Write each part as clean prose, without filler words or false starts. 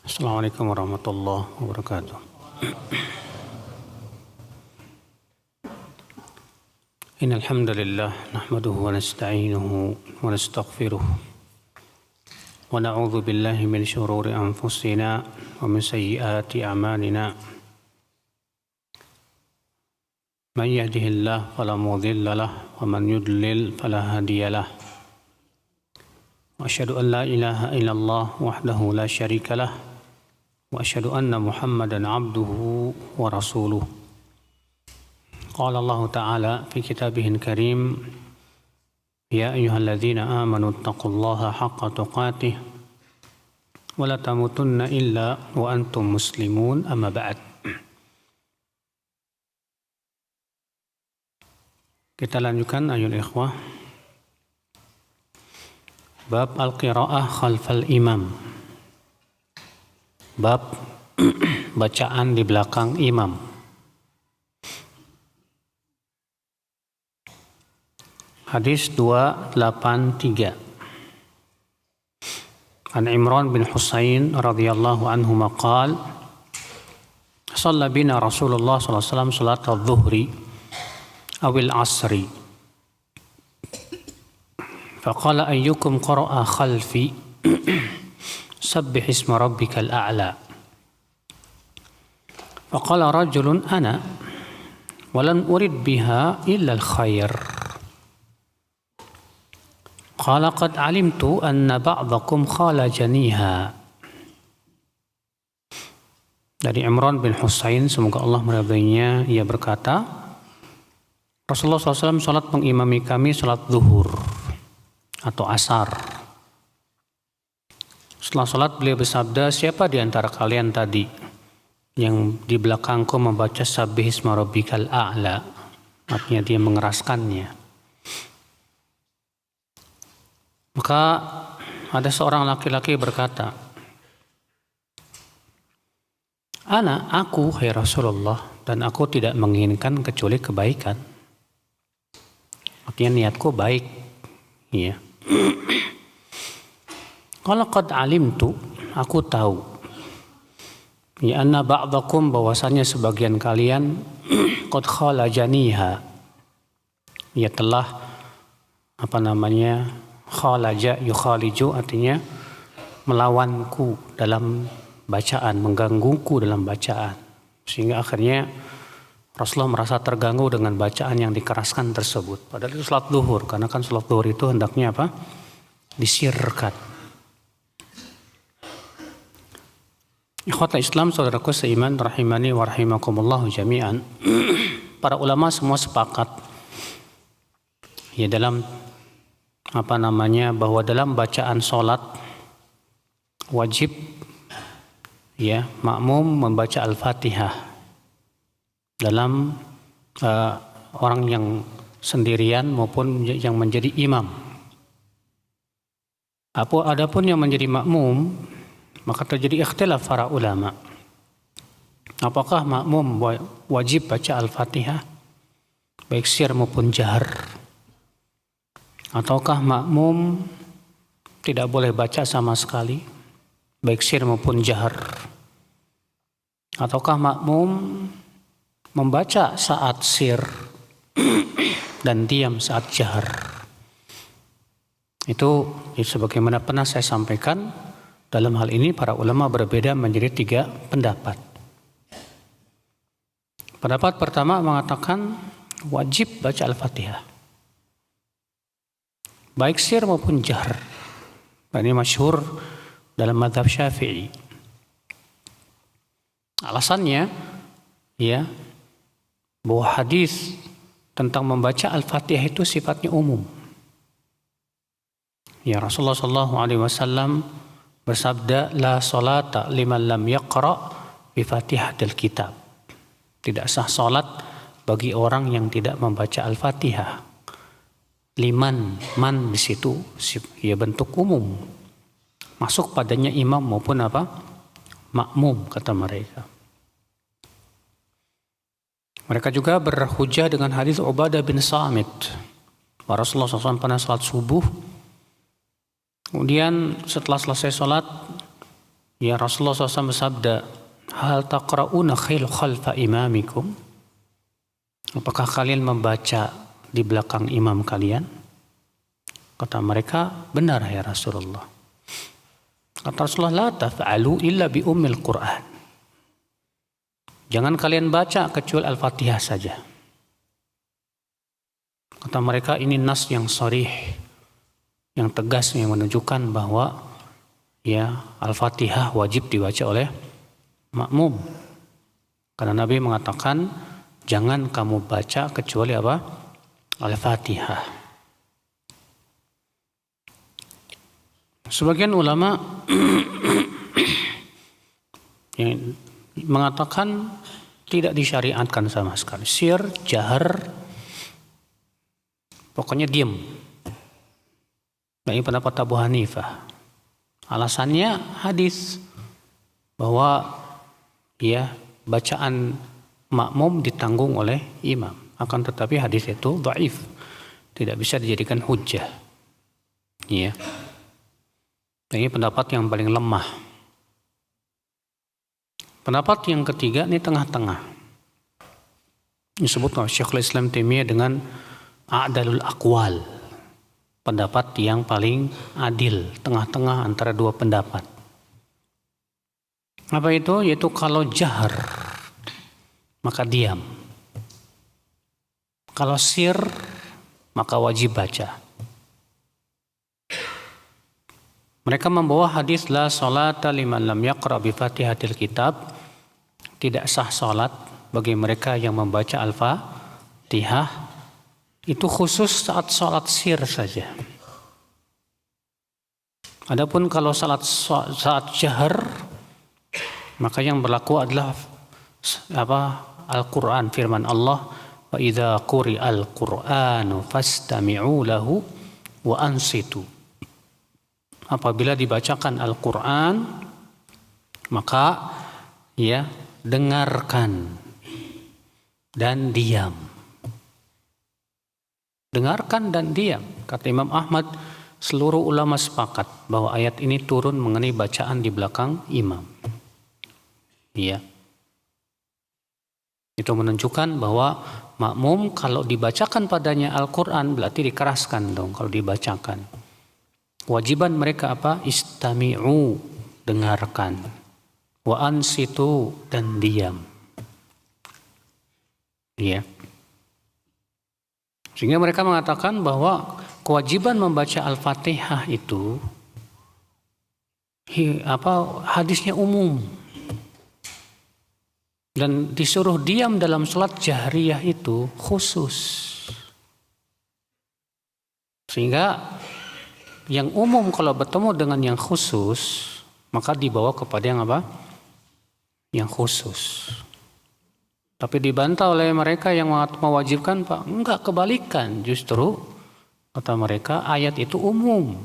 Assalamualaikum warahmatullahi wabarakatuh. Innal hamdalillah nahmaduhu wa nasta'inuhu wa nastaghfiruh wa na'udzu billahi min shururi anfusina wa min sayyiati a'malina. Man yahdihillahu fala mudilla lahu wa man yudlil fala hadiya lahu. Wa asyhadu an la ilaha illallah wahdahu la syarika lahu wa asyhadu anna Muhammadan abduhu wa rasuluh. Qala Allah Ta'ala fi kitabihil karim, ya ayyuhalladzina amanu taqullaha haqqa tuqatih wa la tamutunna illa wa antum muslimun, amma ba'd. Kita lanjutkan ayol ikhwah, bab al-qira'ah khalfal imam, bab bacaan di belakang imam. Hadis 283. An Imran bin Husain radhiyallahu anhu maqal, shalla bina Rasulullah sallallahu alaihi wasallam salat adh-dhuhri awil asri. Faqala ayyukum qara'a khalfi sabbih isma rabbikal a'la. Faqala rajulun ana walan urid biha illa al-khair. Qala qad alimtu anna ba'dakum khalajaniha. Dari Imran bin Husain, semoga Allah meridainya, ia berkata, Rasulullah SAW salat mengimami kami salat zuhur atau asar. Setelah salat beliau bersabda, siapa di antara kalian tadi yang di belakangku membaca sabbih isma rabbikal a'la, artinya dia mengeraskannya. Maka ada seorang laki-laki berkata, aku hai Rasulullah, dan aku tidak menginginkan kecuali kebaikan. Artinya niatku baik. Ya. Kalau qad alimtu, aku tahu. Ya anna ba'dakum, bahwasanya sebagian kalian qad khalajaniha. Ya telah khalaja yukhaliju, artinya melawanku dalam bacaan, menggangguku dalam bacaan. Sehingga akhirnya Rasulullah merasa terganggu dengan bacaan yang dikeraskan tersebut. Padahal itu salat zuhur, karena kan salat zuhur itu hendaknya apa? Disirkan. Ikhwatal Islam, saudaraku seiman, rahimani wa rahimakumullahu jami'an. Para ulama semua sepakat ya dalam bahwa dalam bacaan sholat wajib ya makmum membaca Al-Fatihah dalam orang yang sendirian maupun yang menjadi imam. Adapun yang menjadi makmum, maka terjadi ikhtilaf para ulama. Apakah makmum wajib baca Al-Fatihah baik sir maupun jahar? Ataukah makmum tidak boleh baca sama sekali, baik sir maupun jahar? Ataukah makmum membaca saat sir dan diam saat jahar? Itu sebagaimana pernah saya sampaikan, dalam hal ini para ulama berbeda menjadi 3 pendapat. Pendapat pertama mengatakan wajib baca Al-Fatihah, baik sir maupun jahar. Ini masyhur dalam mazhab Syafi'i. Alasannya ya bahwa hadis tentang membaca Al-Fatihah itu sifatnya umum. Ya, Rasulullah SAW bersabda, la salata liman lam yaqra bi Fatihatil kitab. Tidak sah salat bagi orang yang tidak membaca Al-Fatihah. Liman, man di situ ya bentuk umum, masuk padanya imam maupun makmum, kata mereka. Mereka juga berhujjah dengan hadis Ubadah bin Samit. Rasulullah SAW pernah salat subuh, kemudian setelah selesai salat Ya, Rasulullah SAW bersabda, hal taqra'una khalfa imamikum? Apakah kalian membaca di belakang imam kalian? Kata mereka, benar ya Rasulullah. Kata Rasulullah, la taf'alu illa bi ummil Qur'an. Jangan kalian baca kecuali Al-Fatihah saja. Kata mereka, ini nas yang sharih, yang tegas, yang menunjukkan bahwa ya Al-Fatihah wajib dibaca oleh makmum. Karena Nabi mengatakan, jangan kamu baca kecuali apa? Al-Fatihah. Sebagian ulama yang mengatakan tidak disyariatkan sama sekali. Sir, jahar, pokoknya diam. Ini pendapat Abu Hanifah. Alasannya hadis bahwa ya bacaan makmum ditanggung oleh imam. Akan tetapi hadis itu dhaif, tidak bisa dijadikan hujjah. Ya. Ini pendapat yang paling lemah. Pendapat yang ketiga ini tengah-tengah. Disebut oleh Syekhul Islam Taimiyah dengan a'dalul aqwal. Pendapat yang paling adil, tengah-tengah antara dua pendapat. Apa itu? Yaitu kalau jahar, maka diam. Kalau sir, maka wajib baca. Mereka membawa hadis la salata liman lam yaqra bi Fatihatil Kitab. Tidak sah salat bagi mereka yang membaca Al-Fatihah. Itu khusus saat salat sir saja. Adapun kalau saat jahar, maka yang berlaku adalah Al-Quran, firman Allah, wa idza quri'al Qur'anu fastami'u lahu wa ansitu. Apabila dibacakan Al-Quran, maka ya dengarkan dan diam. Dengarkan dan diam. Kata Imam Ahmad, seluruh ulama sepakat bahwa ayat ini turun mengenai bacaan di belakang imam. Iya. Itu menunjukkan bahwa makmum kalau dibacakan padanya Al-Quran berarti dikeraskan dong kalau dibacakan. Kewajiban mereka apa? Istami'u, dengarkan. Wa ansitu, dan diam. Iya. Sehingga mereka mengatakan bahwa kewajiban membaca Al-Fatihah itu hadisnya umum. Dan disuruh diam dalam sholat jahriyah itu khusus. Sehingga yang umum kalau bertemu dengan yang khusus, maka dibawa kepada yang apa? Yang khusus. Tapi dibantah oleh mereka yang mewajibkan, Pak. Enggak, kebalikan. Justru kata mereka ayat itu umum.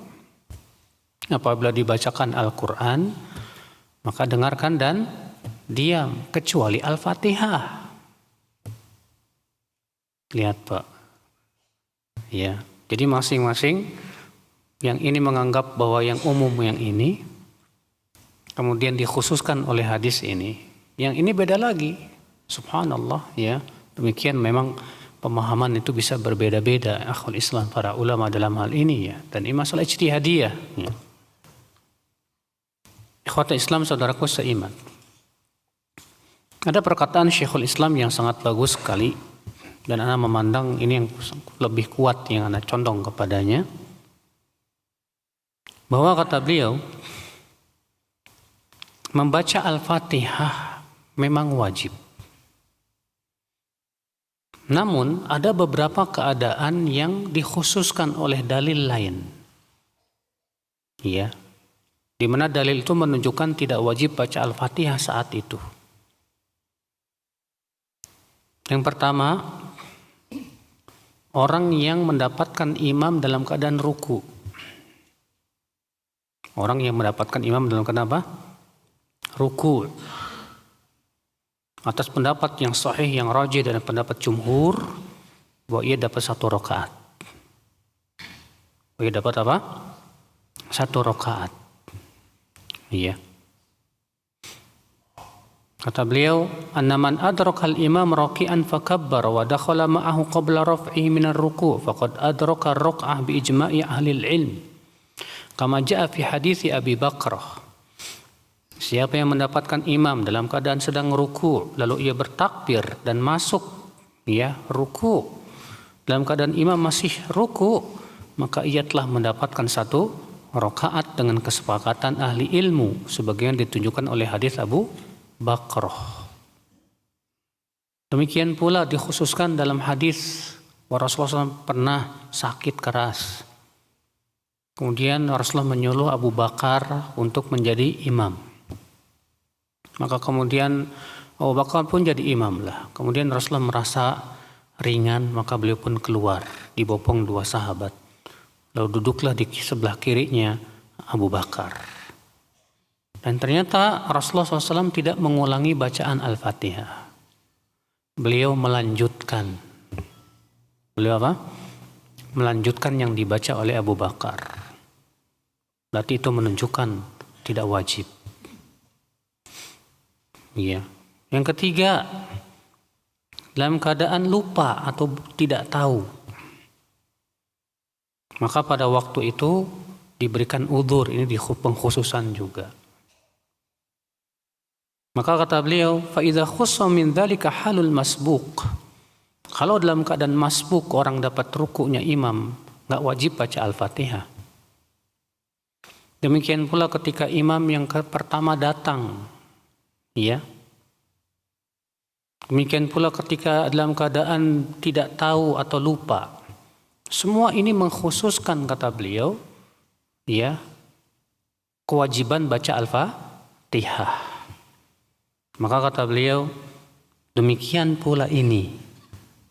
Apabila dibacakan Al-Quran, maka dengarkan dan diam, kecuali Al-Fatihah. Lihat, Pak. Ya, jadi masing-masing yang ini menganggap bahwa yang umum yang ini, kemudian dikhususkan oleh hadis ini. Yang ini beda lagi. Subhanallah, ya. Demikian memang pemahaman itu bisa berbeda-beda. Akhul Islam, para ulama dalam hal ini, ya. Dan ini masalah ijtihadiyah. Ya. Ikhwata Islam, saudaraku seiman. Ada perkataan Syekhul Islam yang sangat bagus sekali. Dan ana memandang ini yang lebih kuat yang ana condong kepadanya. Bahwa kata beliau, membaca Al-Fatihah memang wajib. Namun ada beberapa keadaan yang dikhususkan oleh dalil lain. Ya, di mana dalil itu menunjukkan tidak wajib baca Al-Fatihah saat itu. Yang pertama, orang yang mendapatkan imam dalam keadaan ruku. Orang yang mendapatkan imam dalam keadaan apa? Ruku. Atas pendapat yang sahih, yang rajih dan pendapat jumhur, bahwa ia dapat 1 rakaat. Ia dapat apa? 1 rakaat. Iya. Kata beliau, "Anna man adraka al-imam raki'an fakabbar wa dakhala ma'ahu qabla raf'ihi min ar-ruku' faqad adraka ar-rak'ah bi ijma'i ahli al-'ilm." Kama ja'a fi hadits Abi Bakrah. Siapa yang mendapatkan imam dalam keadaan sedang ruku, lalu ia bertakbir dan masuk ruku. Dalam keadaan imam masih ruku, maka ia telah mendapatkan satu rakaat dengan kesepakatan ahli ilmu, sebagaimana ditunjukkan oleh hadis Abu Bakrah. Demikian pula dikhususkan dalam hadis bahwa Rasulullah SAW pernah sakit keras. Kemudian Rasulullah menyuruh Abu Bakar untuk menjadi imam. Maka kemudian Abu Bakar pun jadi imam lah. Kemudian Rasulullah merasa ringan, maka beliau pun keluar, dibopong dua sahabat. Lalu duduklah di sebelah kirinya Abu Bakar. Dan ternyata Rasulullah SAW tidak mengulangi bacaan Al-Fatihah. Beliau melanjutkan. Beliau apa? Melanjutkan yang dibaca oleh Abu Bakar. Berarti itu menunjukkan tidak wajib. Iya. Yang ketiga, dalam keadaan lupa atau tidak tahu, maka pada waktu itu diberikan udzur. Ini di pengkhususan juga. Maka kata beliau, fa idza khussa min dzalika halul masbuq. Kalau dalam keadaan masbuk orang dapat rukuknya imam, enggak wajib baca Al-Fatihah. Demikian pula ketika imam yang pertama datang, demikian pula ketika dalam keadaan tidak tahu atau lupa. Semua ini mengkhususkan, kata beliau, kewajiban baca Al-Fatihah. Maka kata beliau, demikian pula ini,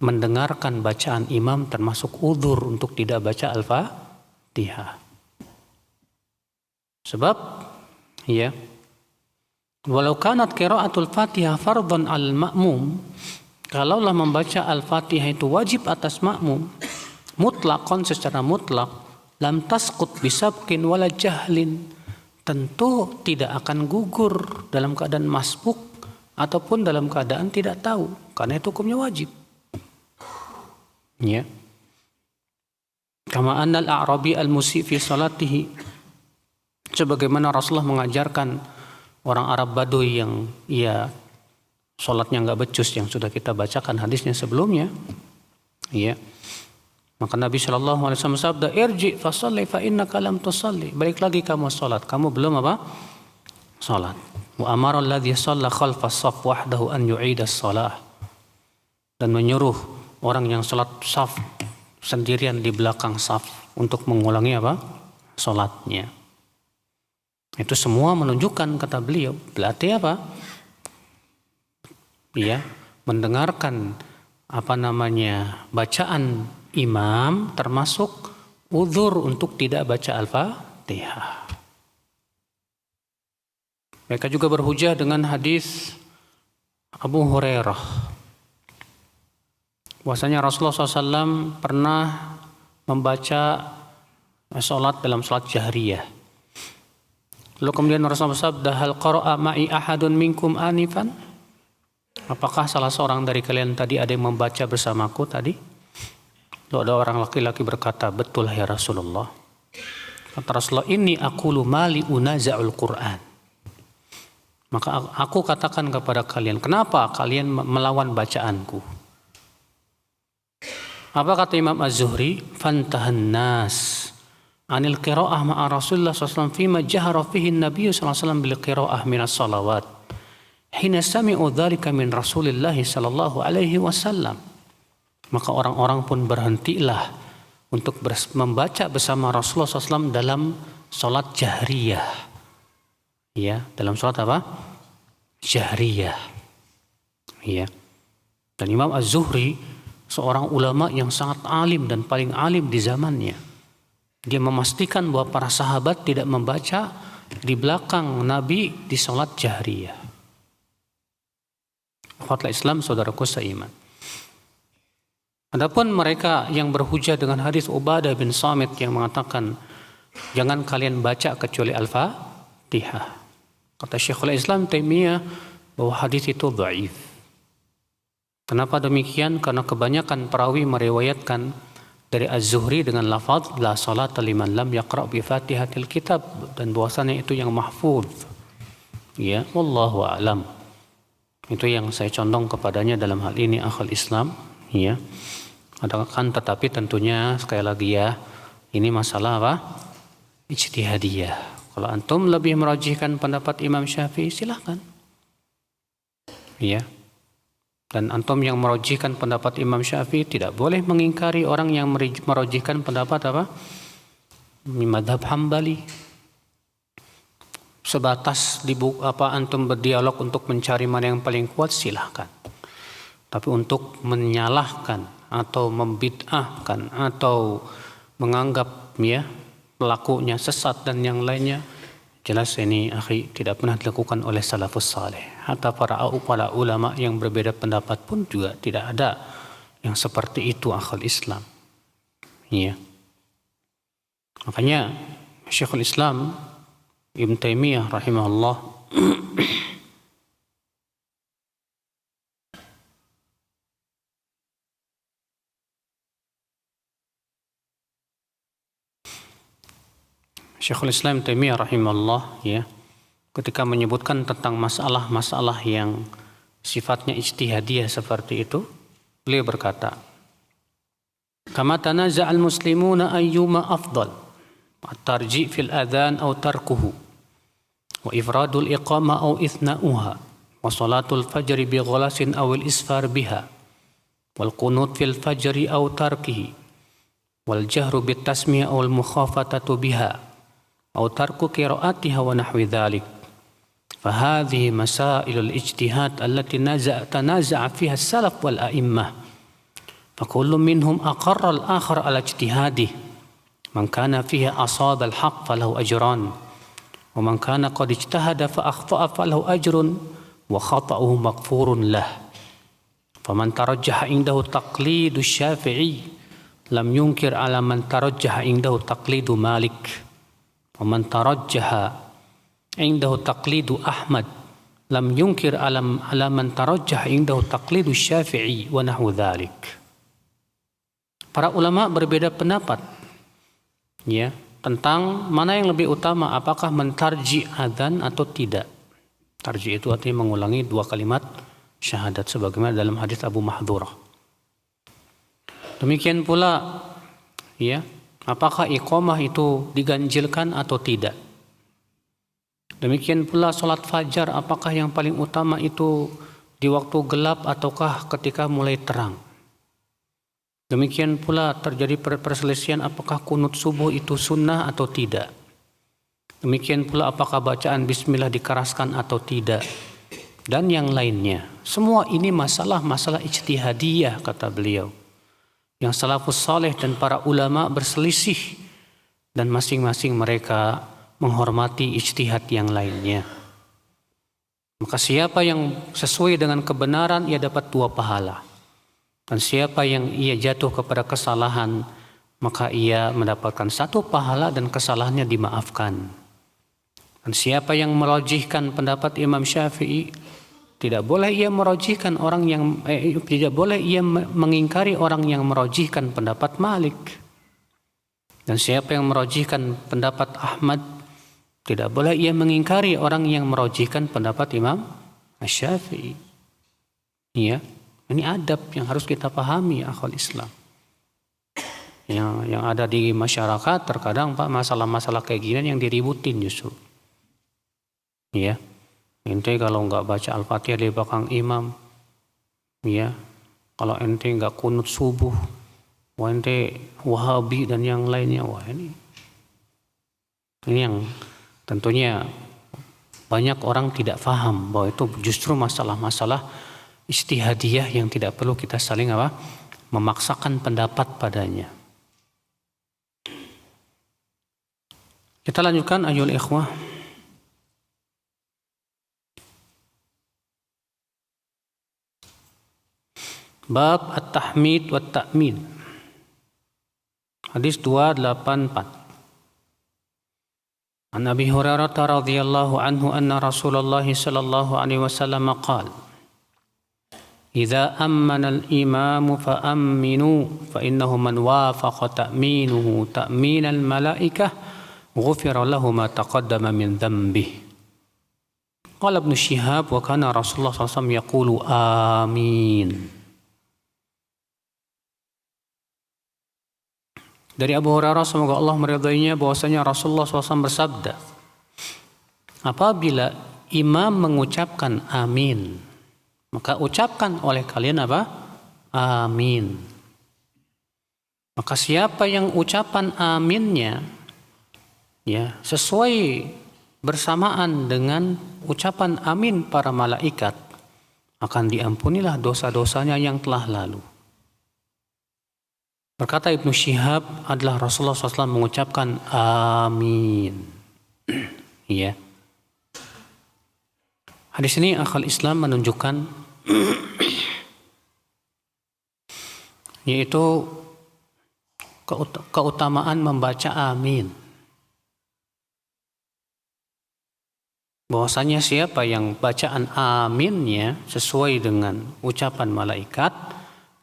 mendengarkan bacaan imam termasuk udzur untuk tidak baca Al-Fatihah. Sebab, walau kanat qiraatul Fatihah fardhan al-ma'mum, kalaulah membaca Al-Fatihah itu wajib atas makmum, mutlaqan secara mutlak, lam tasqut bisabqin wala jahlin, tentu tidak akan gugur dalam keadaan masbuk ataupun dalam keadaan tidak tahu, karena itu hukumnya wajib. Kama annal a'rabi al-musi' fi salatihi, sebagaimana Rasulullah mengajarkan orang Arab Baduy yang sholatnya enggak becus, yang sudah kita bacakan hadisnya sebelumnya. Maka Nabi SAW sabda, irji fasalli fa innaka lam tusalli. Balik lagi kamu sholat, kamu belum apa? Sholat. Wa amara alladhi shalla khalfa as-saff wahdahu an yu'ida as-shalah. Dan menyuruh orang yang sholat saf sendirian di belakang saf untuk mengulangi apa? Sholatnya. Itu semua menunjukkan, kata beliau, berarti apa? Mendengarkan bacaan imam termasuk udzur untuk tidak baca Al-Fatihah. Mereka juga berhujah dengan hadis Abu Hurairah, bahwasanya Rasulullah SAW pernah membaca sholat dalam sholat jahriyah. Lalu kemudian Rasulullah sabda, hal qara'a ma'i ahadun minkum anifan? Apakah salah seorang dari kalian tadi ada yang membaca bersamaku tadi? Lalu ada orang laki-laki berkata, betul ya Rasulullah. Kata Rasulullah, inni aqulu mali unaza'ul Qur'an. Maka aku katakan kepada kalian, kenapa kalian melawan bacaanku? Apa kata Imam Az-Zuhri? Fantahan nas anil qira'ah ma'a Rasulullah SAW fima jahara fihi Nabi SAW bil qira'ah minas salawat hina sami'u dzalika min Rasulillah sallallahu alaihi wasallam. Maka orang-orang pun berhentilah untuk membaca bersama Rasulullah SAW dalam salat jahriyah. Dalam salat apa? Jahriyah. Dan Imam Az-Zuhri seorang ulama yang sangat alim dan paling alim di zamannya. Dia memastikan bahwa para sahabat tidak membaca di belakang Nabi di salat jahriyah. Akhwatul Islam, saudaraku seiman. Adapun mereka yang berhujah dengan hadis Ubadah bin Samit yang mengatakan jangan kalian baca kecuali Al-Fatihah. Kata Syekhul Islam Taimiyah, bahwa hadis itu dhaif. Kenapa demikian? Karena kebanyakan perawi meriwayatkan dari Az-Zuhri dengan lafaz la salata liman lam yaqra' bi Fatihatil Kitab, dan bahwasanya itu yang mahfuz. Ya, wallahu a'lam. Itu yang saya condong kepadanya dalam hal ini akhul Islam, ya. Akan tetapi tentunya sekali lagi ya, ini masalah apa? Ijtihadiyah. Kalau antum lebih merajihkan pendapat Imam Syafi'i, silahkan. Ya. Dan antum yang merajihkan pendapat Imam Syafi'i tidak boleh mengingkari orang yang merajihkan pendapat apa? Madhab Hambali. Sebatas antum berdialog untuk mencari mana yang paling kuat, silahkan. Tapi untuk menyalahkan atau membid'ahkan atau menganggap ya pelakunya sesat dan yang lainnya, jelas ini akhi tidak pernah dilakukan oleh salafus saleh. Hatta para ulama yang berbeda pendapat pun juga tidak ada yang seperti itu akhul Islam. Ya. Makanya Syekhul Islam Ibn Taimiyah rahimahullah Syekhul Islam Taimiyah rahimahullah ya, ketika menyebutkan tentang masalah-masalah yang sifatnya ijtihadiyah seperti itu, beliau berkata, kama tanaza'al muslimuna ayyuma afdal at-tarji' fil adhan aw tarkuhu wa ifradul iqamah aw ithna'uha wa salatul fajri bi ghalasin aw al-isfar biha wal qunut fil fajri aw tarkihi wal jahru bit tasmiyah aw al-mukhafatatu biha aw tarku qira'atiha wa nahwi dhalik. فهذه مسائل الاجتهاد التي تنازع فيها السلف والأئمة فكل منهم أقر الآخر على اجتهاده من كان فيها أصاب الحق فله أجران ومن كان قد اجتهد فأخطأ فله أجر وخطأه مغفور له فمن ترجح عنده تقليد الشافعي لم ينكر على من ترجح عنده تقليد مالك ومن ترجح عنده تقليد أحمد لم ينكر على من ترجح عنده تقليد الشافعي ونحو ذلك. Para ulama berbeda pendapat ya tentang mana yang lebih utama, apakah mentarji adzan atau tidak. Tarji itu artinya mengulangi dua kalimat syahadat sebagaimana dalam hadis Abu Mahdhurah. Demikian pula ya, apakah iqamah itu diganjilkan atau tidak. Demikian pula sholat fajar, apakah yang paling utama itu di waktu gelap ataukah ketika mulai terang. Demikian pula terjadi perselisihan apakah kunut subuh itu sunnah atau tidak. Demikian pula apakah bacaan bismillah dikeraskan atau tidak. Dan yang lainnya. Semua ini masalah-masalah ijtihadiyah kata beliau. Yang salafus saleh dan para ulama berselisih. Dan masing-masing mereka menghormati ijtihad yang lainnya. Maka siapa yang sesuai dengan kebenaran, ia dapat 2 pahala. Dan siapa yang ia jatuh kepada kesalahan, maka ia mendapatkan 1 pahala dan kesalahannya dimaafkan. Dan siapa yang merajihkan pendapat Imam Syafi'i, tidak boleh ia merajihkan orang yang tidak boleh ia mengingkari orang yang merajihkan pendapat Malik. Dan siapa yang merajihkan pendapat Ahmad, tidak boleh ia mengingkari orang yang merajihkan pendapat Imam Asy-Syafi'i. Ya, ini adab yang harus kita pahami akhwal Islam. Yang ada di masyarakat terkadang Pak masalah-masalah kayak gini yang diributin justru. Ya. Ente kalau nggak baca Al-Fatihah di belakang imam, ya. Kalau ente nggak kunut subuh, wah ente Wahabi dan yang lainnya, wah ini yang tentunya banyak orang tidak paham bahwa itu justru masalah-masalah ijtihadiyah yang tidak perlu kita saling memaksakan pendapat padanya. Kita lanjutkan ayol ikhwah. Bab at-tahmid wa ta'min. Hadis 284. An Abi Hurairah radhiyallahu anhu anna Rasulullah sallallahu alaihi wasallam qala Idza ammana al-imamu fa'amminu fa innahu man wafaqa ta'minuhu ta'minal malaikah ghufira lahu ma taqaddama min dhanbihi. Qala Ibnu Syihab wa kana Rasulullah sallallahu alaihi wasallam yaqulu amin. Dari Abu Hurairah semoga Allah meridainya bahwasanya Rasulullah SAW bersabda, apabila imam mengucapkan amin, maka ucapkan oleh kalian apa? Amin. Maka siapa yang ucapan aminnya ya sesuai bersamaan dengan ucapan amin para malaikat, akan diampunilah dosa-dosanya yang telah lalu. Berkata Ibnu Syihab adalah Rasulullah SAW mengucapkan amin. Ya. Hadis ini akal Islam menunjukkan yaitu keutamaan membaca amin. Bahwasanya siapa yang bacaan aminnya sesuai dengan ucapan malaikat,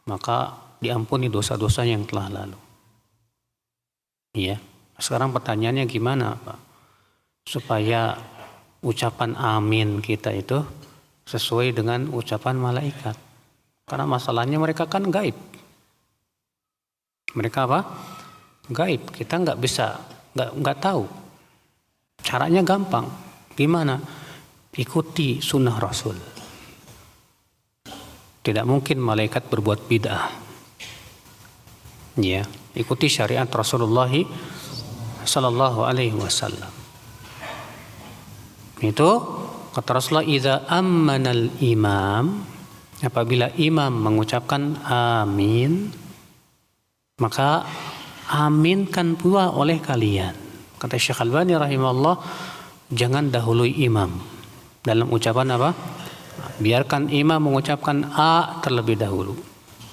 maka diampuni dosa-dosa yang telah lalu. Iya. Sekarang pertanyaannya gimana, Pak? Supaya ucapan amin kita itu sesuai dengan ucapan malaikat. Karena masalahnya mereka kan gaib. Mereka apa? Gaib. Kita nggak bisa, nggak tahu. Caranya gampang. Gimana? Ikuti sunnah Rasul. Tidak mungkin malaikat berbuat bid'ah. Ya, ikuti syariat Rasulullah sallallahu alaihi wasallam. Itu kata Rasulullah, idza ammanal imam, apabila imam mengucapkan amin, maka aminkan pula oleh kalian. Kata Syekh Albani rahimahullah, jangan dahului imam dalam ucapan apa? Biarkan imam mengucapkan a terlebih dahulu,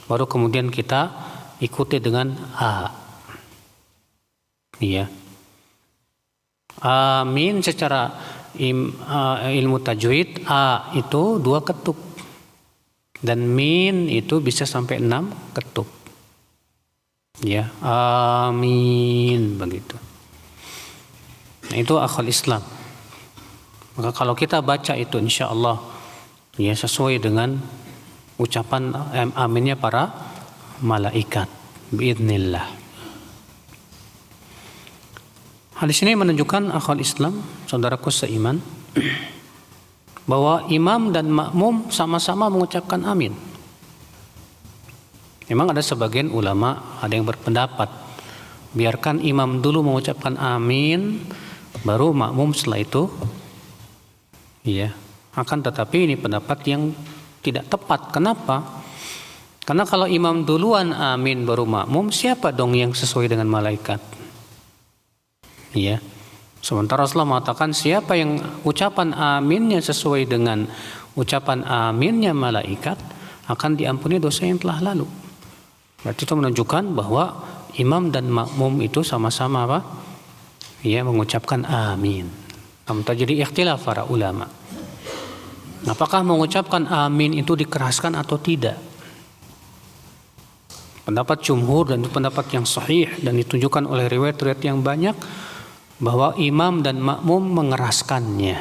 baru kemudian kita ikuti dengan a. Iya. Amin secara ilmu tajwid, a itu 2 ketuk dan min itu bisa sampai 6 ketuk. Ya, amin begitu. Nah, itu akal Islam. Maka kalau kita baca itu insya Allah ya sesuai dengan ucapan aminnya para malaikat biidznillah. Hadis ini menunjukkan akal Islam, saudaraku seiman, bahwa imam dan makmum sama-sama mengucapkan amin. Memang ada sebagian ulama ada yang berpendapat biarkan imam dulu mengucapkan amin, baru makmum setelah itu. Iya, akan tetapi ini pendapat yang tidak tepat. Kenapa? Karena kalau imam duluan amin baru makmum, siapa dong yang sesuai dengan malaikat? Iya. Sementara Rasulullah mengatakan siapa yang ucapan aminnya sesuai dengan ucapan aminnya malaikat, akan diampuni dosa yang telah lalu. Berarti itu menunjukkan bahwa imam dan makmum itu sama-sama apa? Ya, mengucapkan amin. Namun terjadi ikhtilaf para ulama. Apakah mengucapkan amin itu dikeraskan atau tidak? Pendapat jumhur dan pendapat yang sahih dan ditunjukkan oleh riwayat-riwayat yang banyak bahwa imam dan makmum mengeraskannya.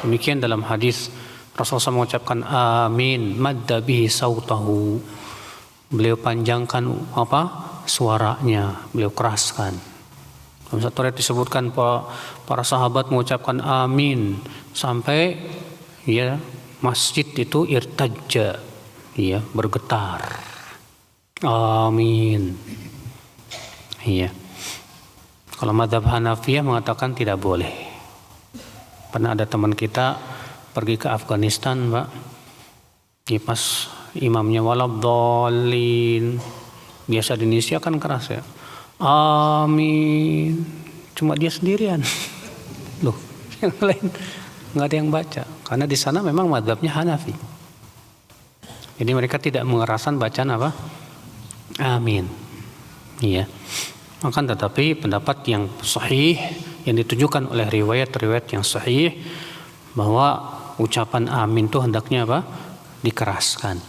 Demikian dalam hadis Rasulullah mengucapkan amin madda bihi sautahu. Beliau panjangkan apa? Suaranya, beliau keraskan. Dalam satu riwayat disebutkan para sahabat mengucapkan amin sampai ya masjid itu irtajja, ya bergetar. Amin. Iya. Kalau mazhab Hanafiyah mengatakan tidak boleh. Pernah ada teman kita pergi ke Afghanistan, Pak. Ya, pas imamnya waladhdallin. Biasa di Indonesia kan keras ya. Amin. Cuma dia sendirian. Loh, yang lain nggak ada yang baca. Karena di sana memang mazhabnya Hanafi. Jadi mereka tidak mengeraskan bacaan apa? Amin. Iya. Akan tetapi pendapat yang sahih yang ditunjukkan oleh riwayat-riwayat yang sahih bahwa ucapan amin itu hendaknya apa? Dikeraskan.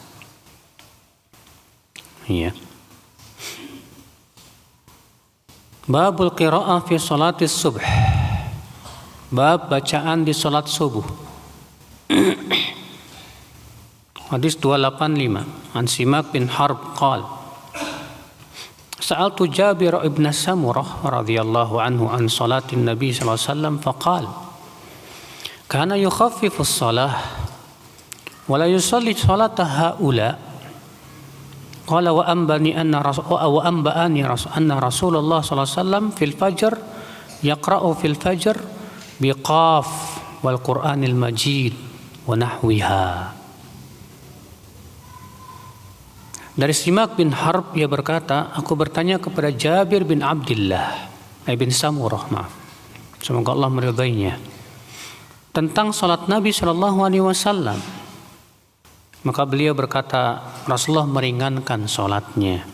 Iya. Babul qira'ah fi sholatis subh. Bab bacaan di salat subuh. Hadis 285 an Simak bin Harb qala Sa'altu Jabir ibn Samurah radhiyallahu anhu an salatin Nabi sallallahu alaihi wasallam faqala kana yukhaffifu as-salah wa la yusalli salata haula qala wa anbani anna anna Rasulullah sallallahu alaihi wasallam fil fajr yaqra'u fil fajr biqaf wal Qur'anil Majid wa nahwiha. Dari Simak bin Harb ia berkata, aku bertanya kepada Jabir bin Abdullah bin Samurah, maaf, semoga Allah meridainya, tentang salat Nabi SAW. Maka beliau berkata, Rasulullah meringankan salatnya,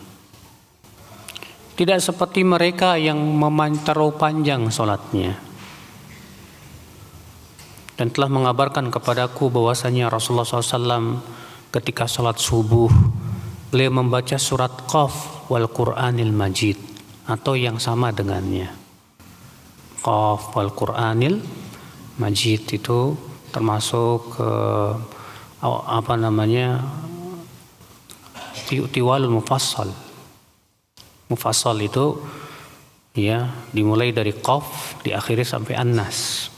tidak seperti mereka yang terlalu panjang salatnya. Dan telah mengabarkan kepadaku bahwasanya Rasulullah SAW ketika salat subuh beliau membaca surat Qaf wal Qur'anil Majid atau yang sama dengannya. Qaf wal Qur'anil Majid itu termasuk tiwalul mufassal. Mufassal itu ya dimulai dari Qaf diakhiri sampai An-Nas.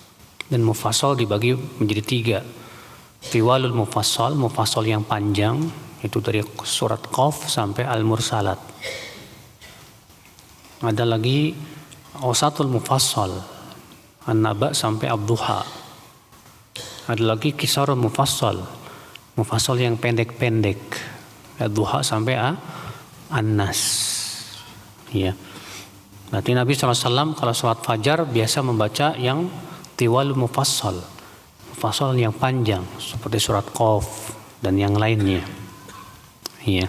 Dan mufassal dibagi menjadi 3. Tiwalul mufassal, mufassal yang panjang, itu dari surat Qaf sampai Al-Mursalat. Ada lagi Awsatul Mufassal, An-Naba sampai Ad-Duha. Ada lagi Qisarul Mufassal, mufassal yang pendek-pendek, Ad-Duha sampai An-Nas. Ya. Berarti Nabi SAW kalau sholat fajar biasa membaca yang Tiwal Mufassal, mufassal yang panjang seperti surat Qaf dan yang lainnya. Iya.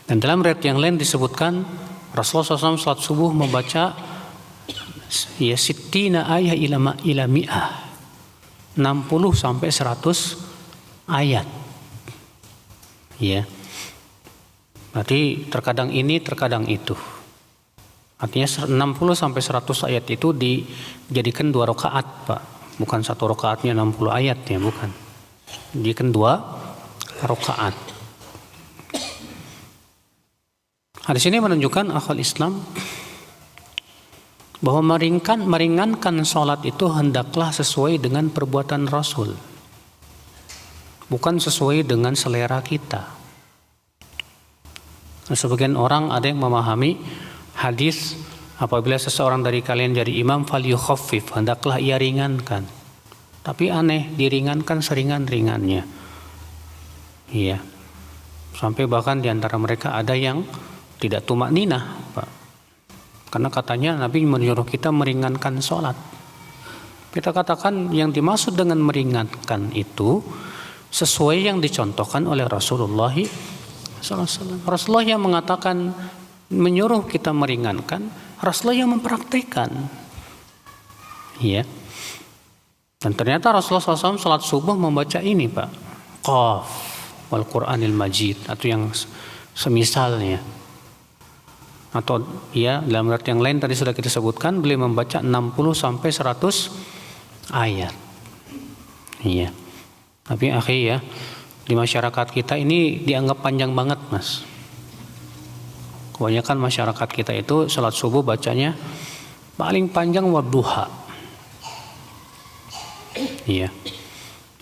Dan dalam riwayat yang lain disebutkan Rasulullah SAW salat subuh membaca ya sittina ayat ila mi'ah, 60 sampai 100 ayat. Ya. Berarti terkadang ini, terkadang itu. Artinya 60 sampai 100 ayat itu dijadikan 2 rakaat, Pak. Bukan 1 rakaatnya 60 ayat ya, bukan. Dijadikan 2 rakaat. Hadis ini menunjukkan akhwal Islam bahwa meringankan sholat itu hendaklah sesuai dengan perbuatan Rasul, bukan sesuai dengan selera kita. Sebagian orang ada yang memahami hadis apabila seseorang dari kalian jadi imam falyukhaffif, hendaklah ia ringankan. Tapi aneh, diringankan seringan-ringannya. Iya. Sampai bahkan di antara mereka ada yang tidak tumakninah, Pak. Karena katanya Nabi menyuruh kita meringankan sholat. Kita katakan yang dimaksud dengan meringankan itu sesuai yang dicontohkan oleh Rasulullah SAW. Rasulullah yang mengatakan menyuruh kita meringankan, Rasulullah yang mempraktekkan. Iya. Dan ternyata Rasulullah SAW sholat subuh membaca ini, Pak. Qaf wal Qur'anil Majid atau yang semisalnya. Atau ya dalam riwayat yang lain tadi sudah kita sebutkan beliau membaca 60 sampai 100 ayat. Iya. Tapi akhi ya, di masyarakat kita ini dianggap panjang banget, Mas. Kebanyakan masyarakat kita itu salat subuh bacanya paling panjang wadduha. Iya.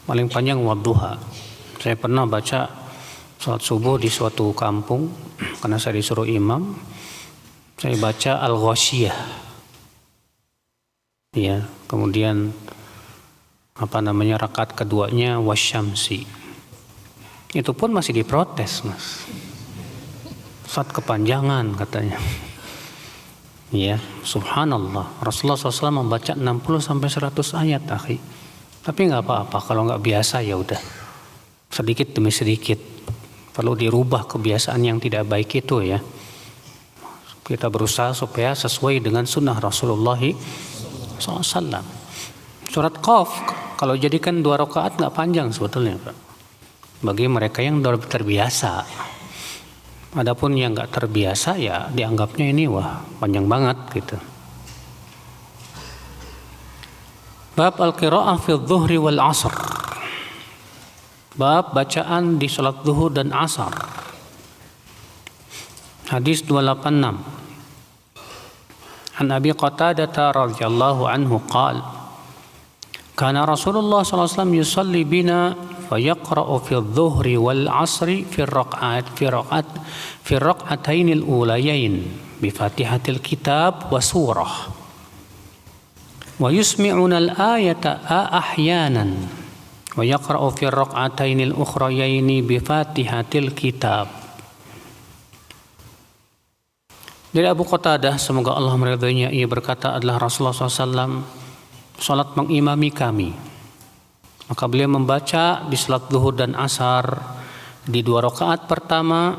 Paling panjang wadduha. Saya pernah baca salat subuh di suatu kampung karena saya disuruh imam. Saya baca Al-Ghasyiyah. Ya, kemudian rakaat keduanya Wasyamsi. Itu pun masih diprotes, Mas. Saat kepanjangan katanya. Ya, subhanallah. Rasulullah SAW membaca 60 sampai 100 ayat, akhi. Tapi nggak apa-apa kalau nggak biasa ya udah. Sedikit demi sedikit. Perlu dirubah kebiasaan yang tidak baik itu ya. Kita berusaha supaya sesuai dengan sunnah Rasulullah SAW. Surat Qaf kalau jadikan 2 rakaat nggak panjang sebetulnya, Pak. Bagi mereka yang terbiasa. Adapun yang nggak terbiasa ya dianggapnya ini wah panjang banget gitu. Bab al-qiraah fi dhuhri wal asr. Bab bacaan di salat zuhur dan asar. Hadis 286. An Abi Qatadah radhiyallahu anhu qala kana Rasulullah sallallahu alaihi wasallam yusalli bina fayaqra'u fi adh-dhuhri wal 'asri fi ar-rak'atayn al-ulayayn bi Fatihatil Kitab wa surah wa yusmi'una al-ayata ahyanan wa yaqra'u fi ar-rak'atayn al-ukhrayayn bi Fatihatil Kitab. Dari Abu Qatadah, semoga Allah meridainya, ia berkata adalah Rasulullah SAW salat mengimami kami. Maka beliau membaca di salat zuhur dan asar di 2 rakaat pertama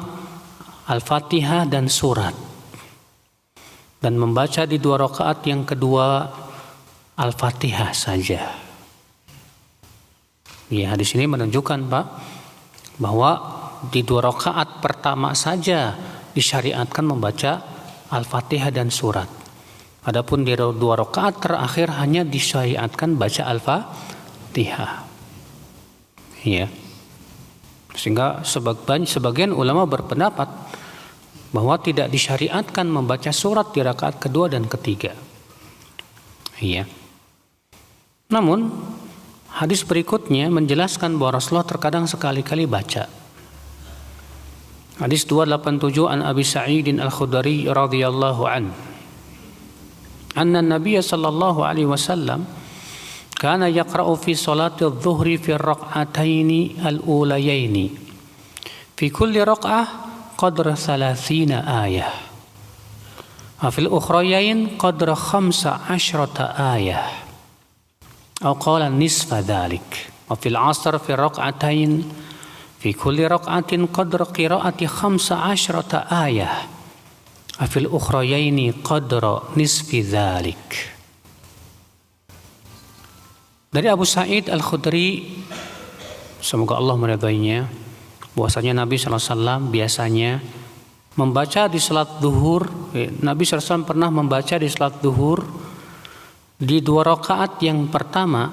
Al-Fatihah dan surat. Dan membaca di 2 rakaat yang kedua Al-Fatihah saja. Ya, hadis ini menunjukkan, Pak, bahwa di 2 rakaat pertama saja disyariatkan membaca Al-Fatihah dan surat. Adapun di 2 rakaat terakhir hanya disyariatkan baca Al-Fatihah. Ya. Sehingga sebagian ulama berpendapat bahwa tidak disyariatkan membaca surat di rakaat kedua dan ketiga. Ya. Namun hadis berikutnya menjelaskan bahwa Rasulullah terkadang sekali-kali baca. Hadis 287 an Abi Sa'id Al-Khudri radhiyallahu an. Anna Nabiy sallallahu alaihi wasallam kana yaqra'u fi salati adh-dhuhri fi ar-rak'atayn al-ulayayn. Fi kulli rak'ah qadra 30 ayah. Wa fil ukhrayayn qadra 15 ayah. Aw qala nisfa dhalik. Wa fil 'asr fi rak'atayn في كل ركعة قدر قراءة 15 آية وفي الأخريين قدر نصف ذلك. Dari Abu Sa'id Al-Khudri, semoga Allah meridainya, bahwasanya Nabi SAW biasanya membaca di salat zuhur. Nabi SAW pernah membaca di salat zuhur di 2 rakaat yang pertama,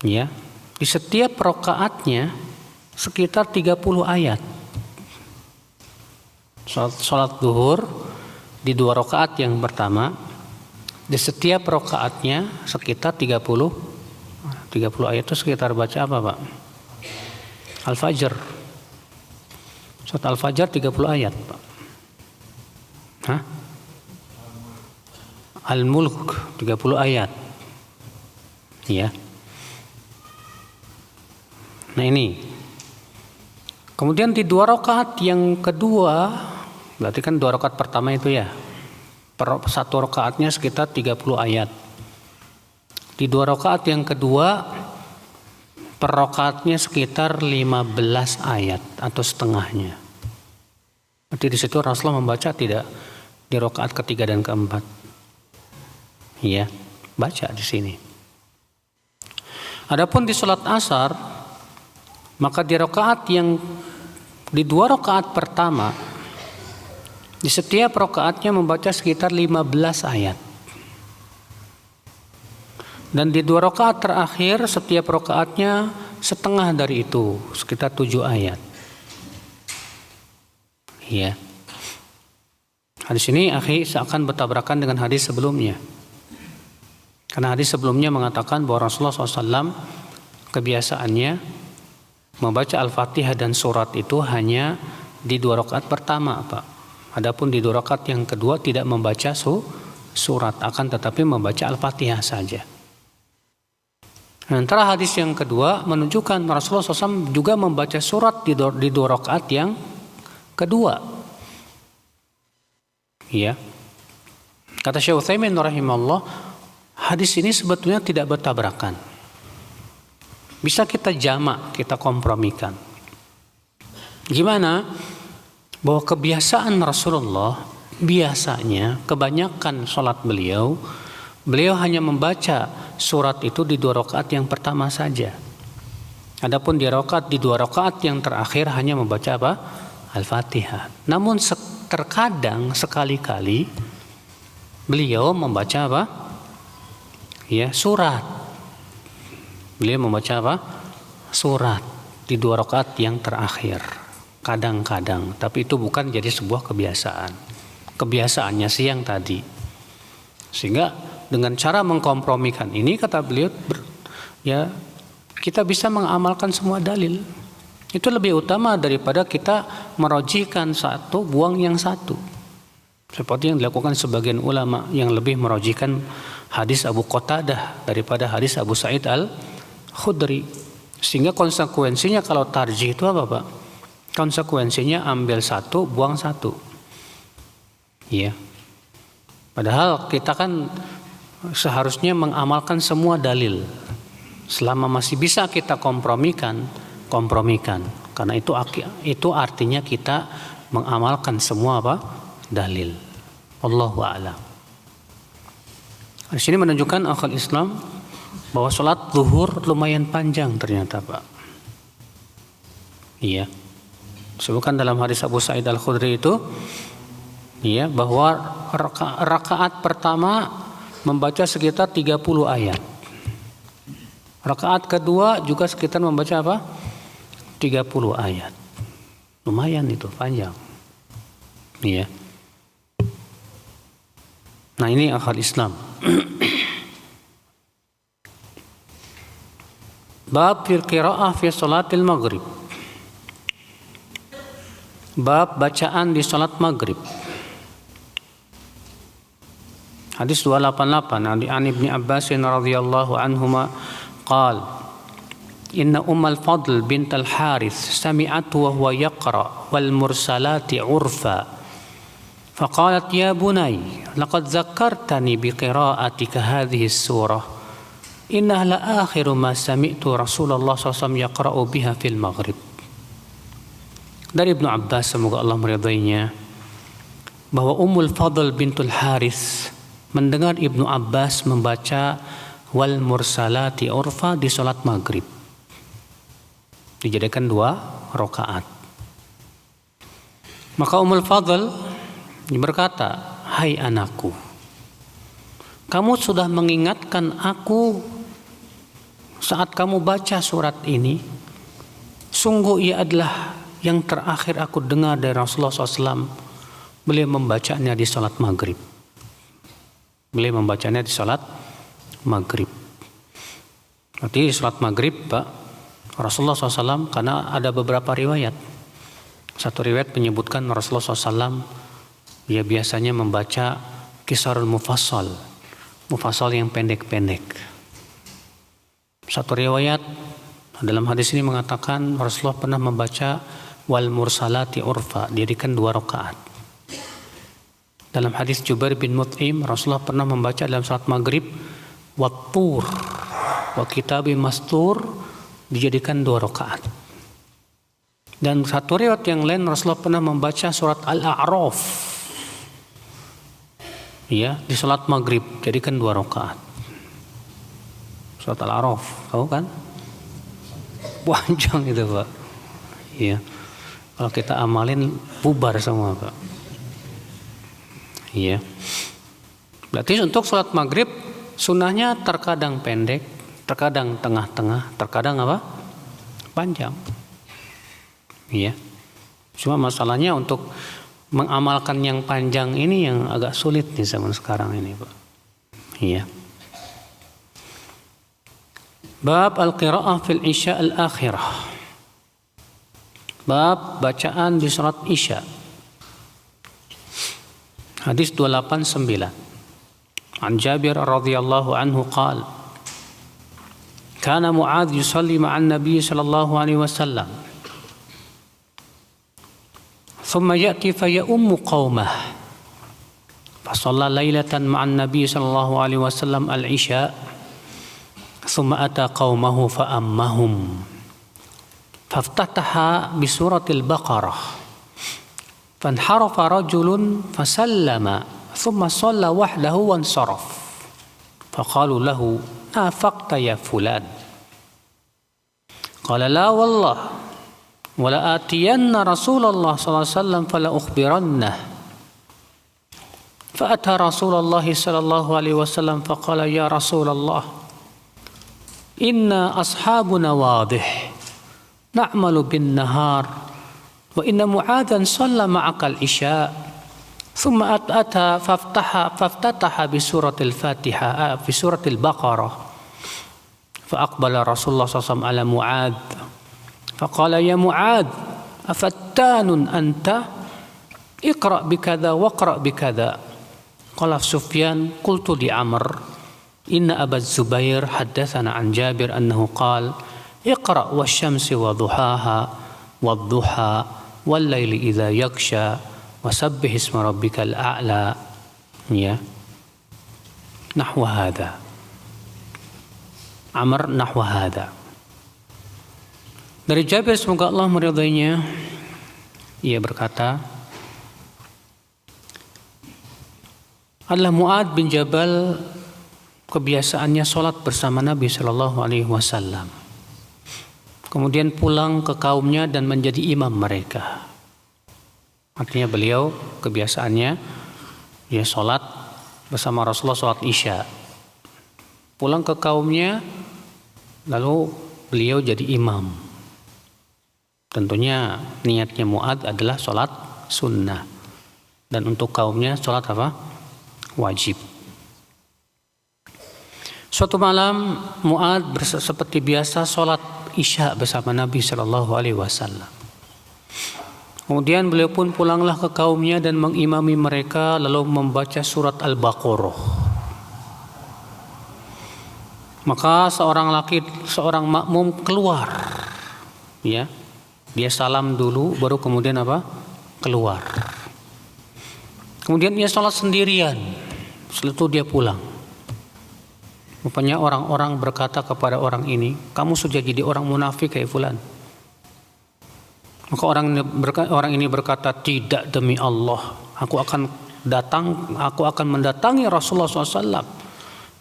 ya, di setiap rakaatnya sekitar 30 ayat. Salat zuhur di 2 rakaat yang pertama, di setiap rakaatnya sekitar 30 ayat. Itu sekitar baca apa, Pak? Al-Fajr. Salat Al-Fajr 30 ayat, Pak. Hah? Al-Mulk 30 ayat. Ya. Nah ini. Kemudian di 2 rakaat yang kedua, berarti kan 2 rakaat pertama itu ya. Satu rakaatnya sekitar 30 ayat. Di 2 rakaat yang kedua, per rakaatnya sekitar 15 ayat atau setengahnya. Berarti di situ Rasulullah membaca tidak di rakaat ketiga dan keempat. Iya, baca di sini. Adapun di salat asar, maka di rakaat yang di 2 rakaat pertama, di setiap rakaatnya membaca sekitar 15 ayat. Dan di 2 rakaat terakhir setiap rakaatnya setengah dari itu, sekitar 7 ayat. Ya. Hadis ini seakan bertabrakan dengan hadis sebelumnya. Karena hadis sebelumnya mengatakan bahwa Rasulullah SAW kebiasaannya membaca Al-Fatihah dan surat itu hanya di 2 rakaat pertama, Pak. Adapun di 2 rakaat yang kedua tidak membaca surat, akan tetapi membaca Al-Fatihah saja. Antara hadis yang kedua menunjukkan Rasulullah SAW juga membaca surat di 2 rakaat yang kedua. Ya. Kata Syekh Utsaimin rahimahullah, hadis ini sebetulnya tidak bertabrakan. Bisa kita jamak, kita kompromikan. Gimana? bahwa kebiasaan Rasulullah biasanya kebanyakan sholat beliau hanya membaca surat itu di 2 rakaat yang pertama saja. Adapun di 2 rakaat yang terakhir hanya membaca apa? Al-Fatihah. Namun terkadang sekali-kali beliau membaca apa? Ya, surat. Beliau membaca apa? Surat di 2 rakaat yang terakhir. Kadang-kadang, tapi itu bukan jadi sebuah kebiasaan. Kebiasaannya sih yang tadi. Sehingga dengan cara mengkompromikan ini, kata beliau, ya kita bisa mengamalkan semua dalil. Itu lebih utama daripada kita merojikan satu, buang yang satu. Seperti yang dilakukan sebagian ulama yang lebih merojikan hadis Abu Qatadah daripada hadis Abu Sa'id Al-Khudri. Sehingga konsekuensinya kalau tarjih itu apa, Pak? Konsekuensinya ambil satu, buang satu. Iya. Padahal kita kan seharusnya mengamalkan semua dalil. Selama masih bisa kita kompromikan. Karena itu artinya kita mengamalkan semua apa? Dalil. Wallahu a'lam. Di sini menunjukkan akal Islam bahwa sholat zuhur lumayan panjang ternyata, Pak. Iya. Sebutkan dalam hadis Abu Sa'id Al-Khudri itu, ya, bahwa rakaat pertama membaca sekitar 30 ayat. Rakaat kedua juga sekitar membaca apa? 30 ayat. Lumayan itu, panjang. Iya. Nah, ini akal Islam. Bab fil qiraah fi salatil maghrib. Bab bacaan di salat maghrib. Hadis 288 an Ibnu Abbas radhiyallahu anhuma qala inna Ummul Fadl bint al-Harith sami'at wa huwa yaqra wal mursalati urfa faqalat ya bunay laqad zakkartani biqira'atika hadhihi as-surah innaha la akhiru ma sami'tu Rasulullah sallallahu alaihi wasallam yaqra'u biha fil maghrib. Dari Ibnu Abbas, semoga Allah meridainya, bahwa Ummul Fadl bintul Harith mendengar Ibnu Abbas membaca wal mursalati urfa di salat maghrib. Dijadikan 2 rakaat. Maka Ummul Fadl berkata, hai anakku, kamu sudah mengingatkan aku saat kamu baca surat ini. Sungguh ia adalah yang terakhir aku dengar dari Rasulullah SAW. Beliau membacanya di salat maghrib. Beliau membacanya di salat maghrib. Berarti di salat maghrib, Pak, Rasulullah SAW, karena ada beberapa riwayat. Satu riwayat menyebutkan Rasulullah SAW dia biasanya membaca Qisarul Mufassal, mufassal yang pendek-pendek. Satu riwayat dalam hadis ini mengatakan Rasulullah pernah membaca wal mursalati urfa, dijadikan 2 rakaat. Dalam hadis Jubair bin Mut'im, Rasulullah pernah membaca dalam salat maghrib wat-tur wa kitabi mastur, dijadikan 2 rakaat. Dan satu riwayat yang lain Rasulullah pernah membaca surat Al-A'raf, ya, di salat maghrib, jadikan 2 rakaat. Surat Al-A'raf, tahu kan? Panjang itu, Pak. Iya. Kalau kita amalin bubar semua, Pak. Iya. Berarti untuk sholat maghrib sunnahnya terkadang pendek, terkadang tengah-tengah, terkadang apa? Panjang. Iya. Cuma masalahnya untuk mengamalkan yang panjang ini yang agak sulit di zaman sekarang ini, Pak. Iya. Bab al-qira'ah fil isya al-akhirah. Bab bacaan di salat Isya. Hadis 289. An Jabir radhiyallahu anhu qala kana Mu'adz yusalli ma'an Nabi sallallahu alaihi wasallam thumma ya'ti fa ya'ummu qaumah fa shalla lailatan ma'an Nabi sallallahu alaihi wasallam al-Isya thumma ata qaumahu fa ammahum faftataha bi suratil Baqarah فانحرف رجل فسلم ثم صلى وحده وانصرف فقالوا له نافقت يا فلان قال لا والله ولآتين رسول الله صلى الله عليه وسلم فلأخبرنه فأتى رسول الله صلى الله عليه وسلم فقال يا رسول الله إنا أصحابنا واضح نعمل بالنهار وإن معاذا صلى معك العشاء ثم أتى فافتتح بسورة الفاتحة في سورة البقرة فأقبل رسول الله صلى الله عليه وسلم على معاذ فقال يا معاذ أفتان أنت اقرأ بكذا واقرأ بكذا قال سفيان قلت لعمر إن أبا الزبير حدثنا عن جابر أنه قال اقرأ والشمس وضحاها والضحى والليل إذا يغشى وسبح اسم ربك الأعلى ya نحو هذا Amr نحو هذا. Dari Jabir semoga Allah meridainya, ia berkata, adalah Mu'adz bin Jabal kebiasaannya sholat bersama Nabi Shallallahu Alaihi Wasallam. Kemudian pulang ke kaumnya dan menjadi imam mereka. Artinya beliau kebiasaannya dia sholat bersama Rasulullah, sholat Isya. Pulang ke kaumnya, lalu beliau jadi imam. Tentunya niatnya Mu'adz adalah sholat sunnah. Dan untuk kaumnya sholat apa? Wajib. Suatu malam Mu'adz seperti biasa sholat Isya bersama Nabi Shallallahu Alaihi Wasallam. Kemudian beliau pun pulanglah ke kaumnya dan mengimami mereka lalu membaca surat Al-Baqarah. Maka seorang makmum keluar, ya, dia salam dulu, baru kemudian apa? Keluar. Kemudian dia sholat sendirian. Setelah itu dia pulang. Rupanya orang-orang berkata kepada orang ini, kamu sudah jadi orang munafik kayak fulan. Maka orang ini berkata, tidak, demi Allah, aku akan mendatangi Rasulullah SAW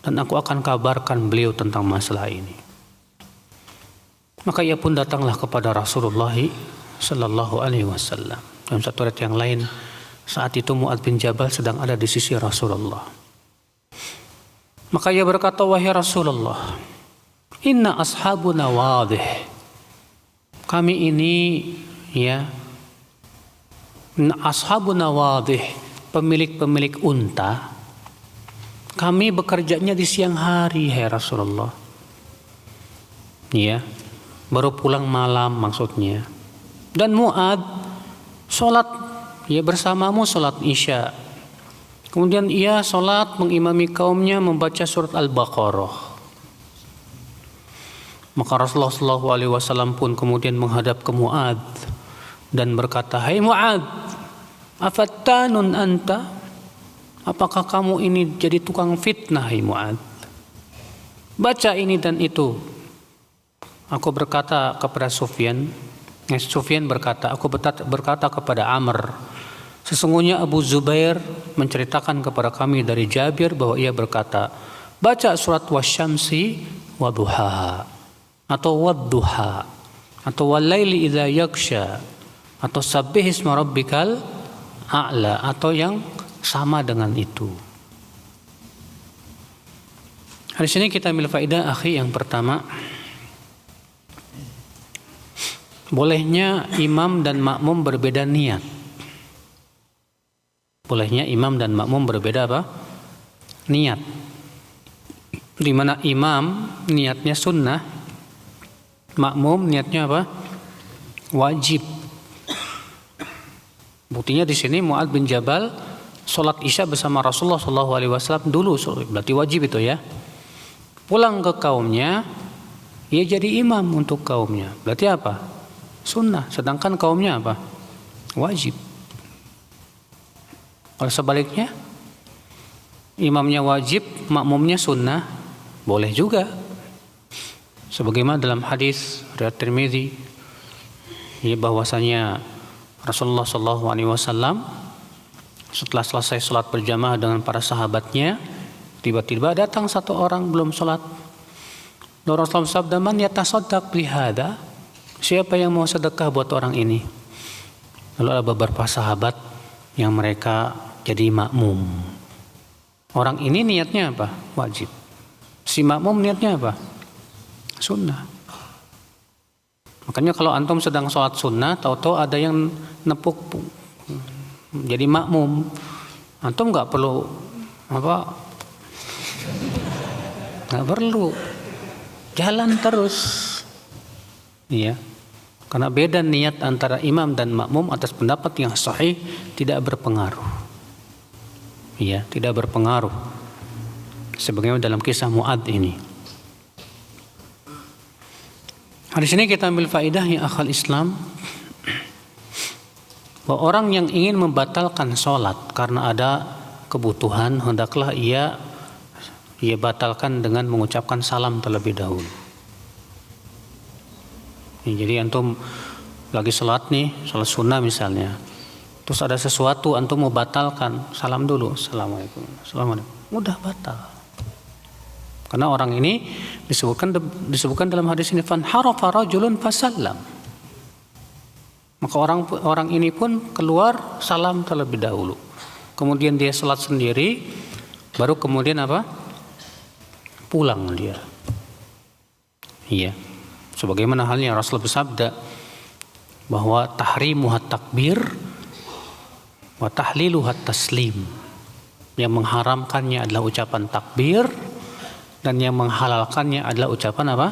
dan aku akan kabarkan beliau tentang masalah ini. Maka ia pun datanglah kepada Rasulullah Sallallahu Alaihi Wasallam. Dalam satu riwayat yang lain, saat itu Mu'adz bin Jabal sedang ada di sisi Rasulullah. Maka ia berkata, wahai Rasulullah, inna ashabuna wadih. Kami ini, ya, ashabuna wadih, pemilik unta. Kami bekerjanya di siang hari, hai Rasulullah. Ya, baru pulang malam maksudnya. Dan Mu'adz sholat, ya, bersamamu sholat Isya. Kemudian ia sholat mengimami kaumnya membaca surat Al-Baqarah. Maka Rasulullah SAW pun kemudian menghadap ke Mu'adz dan berkata, hai Mu'adz, afattanun anta? Apakah kamu ini jadi tukang fitnah, hai Mu'adz? Baca ini dan itu. Aku berkata kepada Sufyan berkata, aku berkata kepada Amr, sesungguhnya Abu Zubair menceritakan kepada kami dari Jabir bahwa ia berkata, baca surat wasyamsi waduhaha, atau wadduha, atau walaili idza yaghsha, atau sabbih isma rabbikal a'la, atau yang sama dengan itu. Di sini kita ambil faedah akhi yang pertama, bolehnya imam dan makmum berbeda niat. Bolehnya imam dan makmum berbeda apa? Niat. Di mana imam niatnya sunnah, makmum niatnya apa? Wajib. Buktinya di sini Mu'adz bin Jabal sholat Isya bersama Rasulullah SAW dulu, berarti wajib itu ya. Pulang ke kaumnya, ia jadi imam untuk kaumnya. Berarti apa? Sunnah. Sedangkan kaumnya apa? Wajib. Kalau sebaliknya, imamnya wajib, makmumnya sunnah, boleh juga. Sebagaimana dalam hadis riwayat Tirmidzi, ya, bahwasanya Rasulullah SAW setelah selesai sholat berjamaah dengan para sahabatnya, tiba-tiba datang satu orang belum sholat. Lalu Rasulullah sabda, man yatasaddaq bihada, siapa yang mau sedekah buat orang ini? Lalu ada beberapa sahabat yang mereka jadi makmum. Orang ini niatnya apa? Wajib. Si makmum niatnya apa? Sunnah. Makanya kalau antum sedang sholat sunnah, tahu-tahu ada yang nepuk jadi makmum, antum nggak perlu nggak perlu jalan terus, iya. Karena beda niat antara imam dan makmum atas pendapat yang sahih tidak berpengaruh. Iya, tidak berpengaruh. Sebagaimana dalam kisah Mu'adz ini. Di sini kita ambil faedah ya akhal Islam, bahwa orang yang ingin membatalkan sholat karena ada kebutuhan, hendaklah ia batalkan dengan mengucapkan salam terlebih dahulu. Jadi antum lagi sholat nih, sholat sunnah misalnya, terus ada sesuatu antum mau batalkan, salam dulu, assalamualaikum, mudah batal. Karena orang ini disebutkan dalam hadis ini, fanharafa rajulun fasallam. Maka orang ini pun keluar salam terlebih dahulu. Kemudian dia sholat sendiri, baru kemudian apa? Pulang dia. Iya. Sebagaimana halnya Rasul bersabda bahwa tahrimuhat takbir wa tahliluhat taslim. Yang mengharamkannya adalah ucapan takbir dan yang menghalalkannya adalah ucapan apa?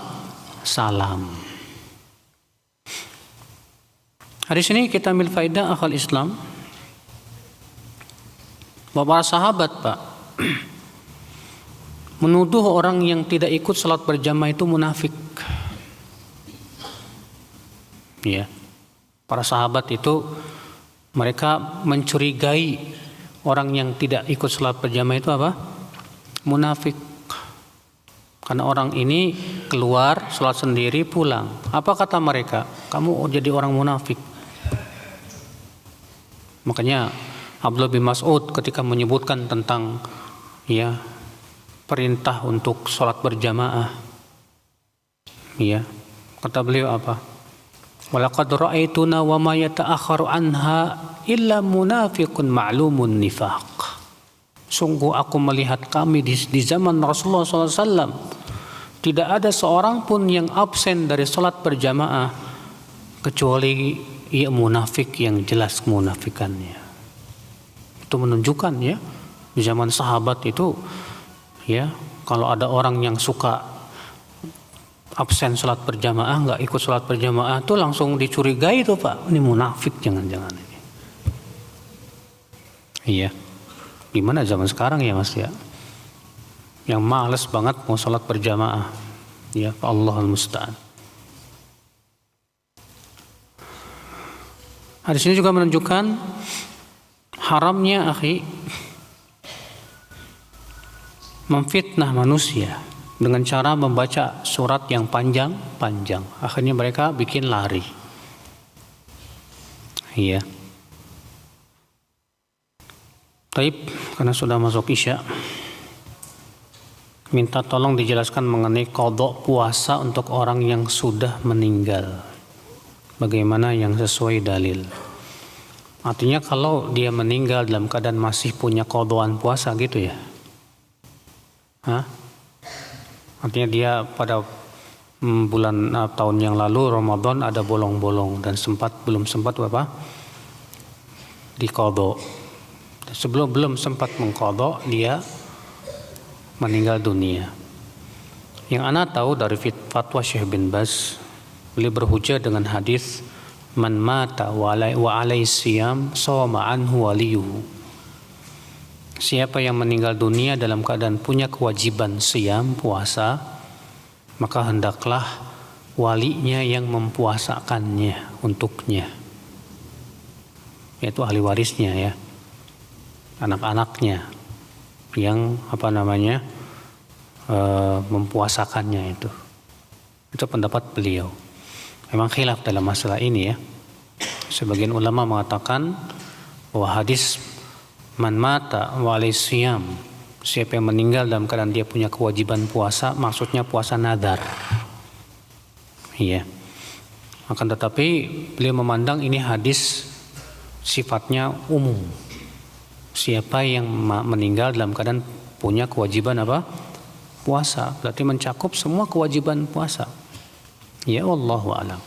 Salam. Di sini kita ambil faedah akal Islam bahwa para sahabat Pak menuduh orang yang tidak ikut salat berjamaah itu munafik. Ya. Para sahabat itu mereka mencurigai orang yang tidak ikut salat berjamaah itu apa? Munafik. Karena orang ini keluar salat sendiri pulang. Apa kata mereka? Kamu jadi orang munafik. Makanya Abdullah bin Mas'ud ketika menyebutkan tentang ya perintah untuk sholat berjamaah, ya kata beliau apa? Walaqad ra'aituna wa ma yata'akharu anha illa munafiqun ma'lumun nifaq. Sungguh aku melihat kami di zaman Rasulullah SAW tidak ada seorang pun yang absen dari sholat berjamaah kecuali ia munafik yang jelas kemunafikannya. Itu menunjukkan ya di zaman sahabat itu ya kalau ada orang yang suka absen sholat berjamaah, nggak ikut sholat berjamaah itu langsung dicurigai itu Pak, ini munafik jangan-jangan ini. Iya. Gimana zaman sekarang ya Mas ya? Yang males banget mau sholat berjamaah. Ya Allahul musta'an. Hadis ini juga menunjukkan haramnya akhi memfitnah manusia dengan cara membaca surat yang panjang-panjang. Akhirnya mereka bikin lari. Iya. Taib, karena sudah masuk Isya, minta tolong dijelaskan mengenai qadha puasa untuk orang yang sudah meninggal. Bagaimana yang sesuai dalil? Artinya kalau dia meninggal dalam keadaan masih punya qadhaan puasa gitu ya? Hah? Artinya dia pada bulan tahun yang lalu Ramadan ada bolong-bolong dan belum sempat apa? Diqadha. Sebelum belum sempat mengqadha dia meninggal dunia. Yang ana tahu dari fatwa Syekh bin Baz, beliau berhujjah dengan hadis man mata wa alai siyam shoma anhu waliyuhu. Siapa yang meninggal dunia dalam keadaan punya kewajiban siyam puasa, maka hendaklah walinya yang mempuasakannya untuknya, yaitu ahli warisnya ya, anak-anaknya yang mempuasakannya itu. Itu pendapat beliau. Memang khilaf dalam masalah ini ya. Sebagian ulama mengatakan bahwa hadis man mata wa alaihi siyam, siapa yang meninggal dalam keadaan dia punya kewajiban puasa, maksudnya puasa nadar. Iya. Akan tetapi beliau memandang ini hadis sifatnya umum. Siapa yang meninggal dalam keadaan punya kewajiban apa? Puasa. Berarti mencakup semua kewajiban puasa. Ya, wallahu a'lam.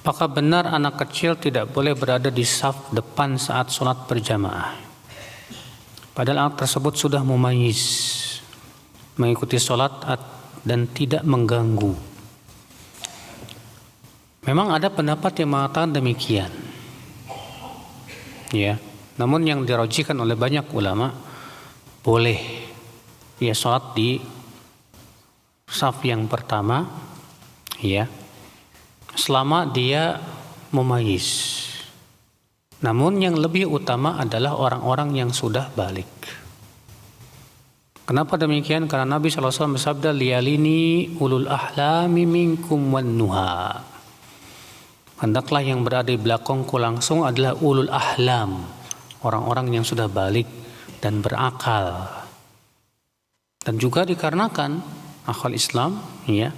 Apakah benar anak kecil tidak boleh berada di saf depan saat sholat berjamaah? Padahal anak tersebut sudah mumayyiz, mengikuti sholat dan tidak mengganggu. Memang ada pendapat yang mengatakan demikian. Ya, namun yang dirojikan oleh banyak ulama, boleh dia sholat di saf yang pertama, ya, selama dia mumayyiz. Namun yang lebih utama adalah orang-orang yang sudah balik. Kenapa demikian? Karena Nabi SAW bersabda, liyalini ulul ahlami minkum wan nuha. Hendaklah yang berada di belakangku langsung adalah ulul ahlam, orang-orang yang sudah balik dan berakal. Dan juga dikarenakan akal Islam, ya,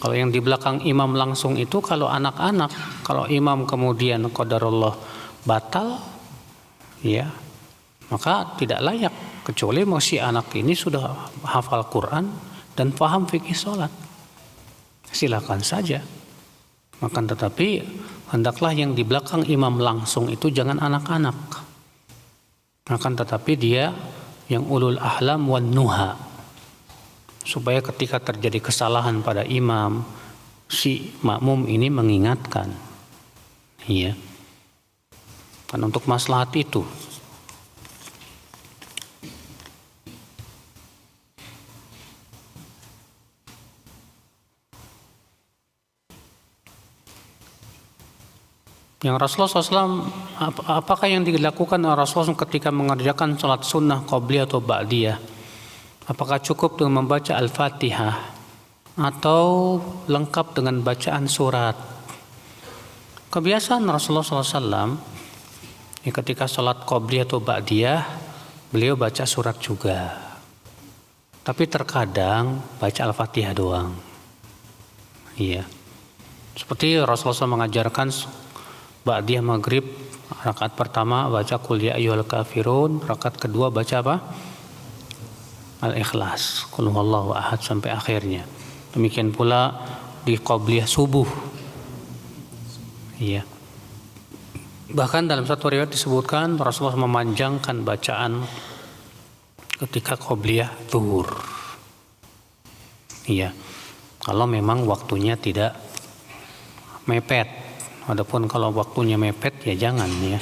kalau yang di belakang imam langsung itu kalau anak-anak, kalau imam kemudian qadarullah batal, ya, maka tidak layak, kecuali si anak ini sudah hafal Quran dan paham fikih sholat. Silakan saja. Makan tetapi hendaklah yang di belakang imam langsung itu jangan anak-anak. Makan tetapi dia yang ulul ahlam wan nuha, supaya ketika terjadi kesalahan pada imam, si makmum ini mengingatkan. Iya. Kan untuk maslahat itu. Yang Rasulullah SAW, apakah yang dilakukan oleh Rasulullah SAW ketika mengerjakan sholat sunnah qobliyah atau ba'diyah? Apakah cukup dengan membaca Al-Fatihah atau lengkap dengan bacaan surat? Kebiasaan Rasulullah SAW, ya, ketika sholat qobliyah atau ba'diyah, beliau baca surat juga. Tapi terkadang baca Al-Fatihah doang. Iya. Seperti Rasulullah SAW mengajarkan ba'diyah maghrib, rakaat pertama baca qul ya ayyuhal kafirun, rakaat kedua baca apa? Al-Ikhlas, qul huwallahu ahad sampai akhirnya. Demikian pula di qobliyah subuh. Iya. Bahkan dalam satu riwayat disebutkan Rasulullah memanjangkan bacaan ketika qobliyah zuhur. Iya. Kalau memang waktunya tidak mepet. Adapun kalau waktunya mepet ya jangan, ya.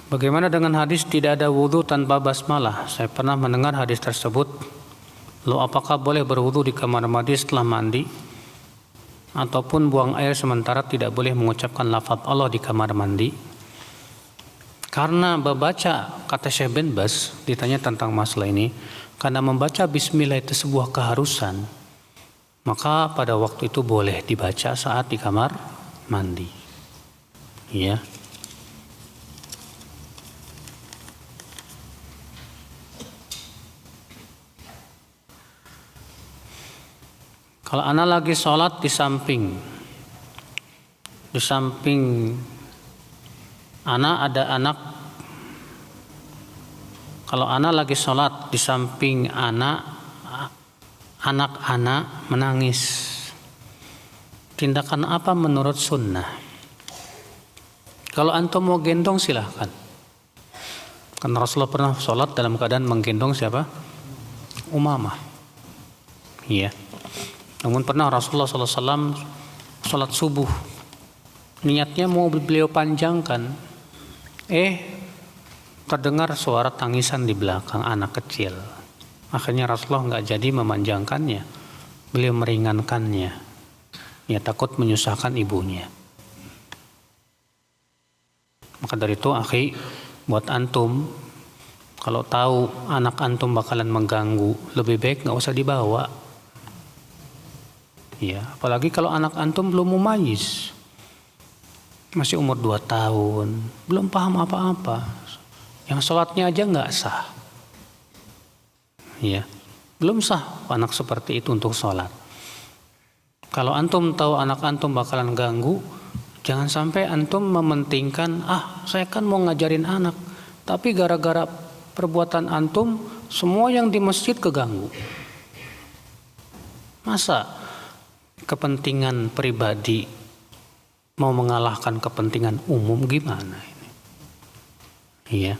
Bagaimana dengan hadis tidak ada wudhu tanpa basmalah? Saya pernah mendengar hadis tersebut. Lalu apakah boleh berwudhu di kamar mandi setelah mandi? Ataupun buang air sementara tidak boleh mengucapkan lafaz Allah di kamar mandi? Karena membaca, kata Syekh bin Baz ditanya tentang masalah ini, karena membaca bismillah itu sebuah keharusan, maka pada waktu itu boleh dibaca saat di kamar mandi. Ya. Kalau anak lagi sholat di samping kalau anak lagi sholat di samping anak-anak menangis, tindakan apa menurut sunnah? Kalau antum mau gendong silahkan. Karena Rasulullah pernah sholat dalam keadaan menggendong siapa? Umamah. Iya. Namun pernah Rasulullah SAW sholat subuh, niatnya mau beliau panjangkan, terdengar suara tangisan di belakang anak kecil. Akhirnya Rasulullah nggak jadi memanjangkannya, beliau meringankannya. Ya takut menyusahkan ibunya. Maka dari itu akhi, buat antum, kalau tahu anak antum bakalan mengganggu, lebih baik nggak usah dibawa. Ya, apalagi kalau anak antum belum mumayyiz, masih umur 2 tahun, belum paham apa-apa, yang sholatnya aja nggak sah. Ya, belum sah anak seperti itu untuk sholat. Kalau antum tahu anak antum bakalan ganggu, jangan sampai antum mementingkan, saya kan mau ngajarin anak, tapi gara-gara perbuatan antum, semua yang di masjid keganggu. Masa kepentingan pribadi mau mengalahkan kepentingan umum, gimana ini? Iya.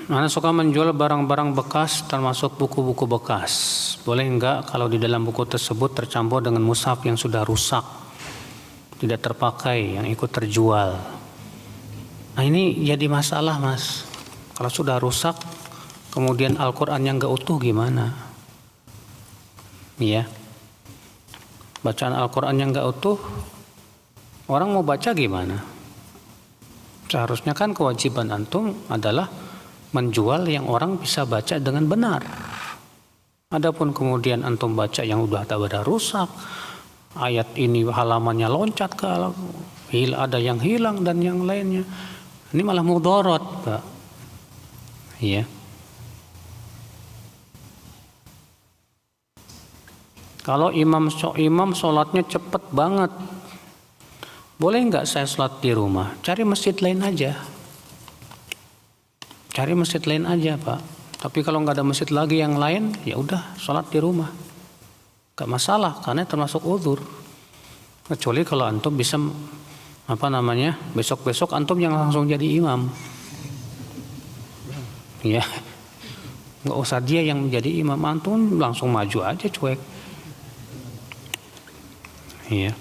Ana suka menjual barang-barang bekas termasuk buku-buku bekas. Boleh enggak kalau di dalam buku tersebut tercampur dengan mushaf yang sudah rusak, tidak terpakai, yang ikut terjual? Nah ini jadi masalah, Mas. Kalau sudah rusak, kemudian Al-Quran yang enggak utuh gimana? Iya. Bacaan Al-Quran yang enggak utuh, orang mau baca gimana? Seharusnya kan kewajiban antum adalah menjual yang orang bisa baca dengan benar. Adapun kemudian antum baca yang udah rusak, ayat ini halamannya loncat ke ada yang hilang dan yang lainnya, ini malah mudarat, Pak. Iya. Kalau imam sholatnya cepet banget, boleh nggak saya sholat di rumah? Cari masjid lain aja. Cari masjid lain aja, Pak. Tapi kalau nggak ada masjid lagi yang lain, ya udah sholat di rumah. Gak masalah, karena termasuk uzur. Kecuali kalau antum bisa besok-besok antum yang langsung jadi imam. Ya, nggak usah dia yang menjadi imam, antum langsung maju aja cuek. Iya.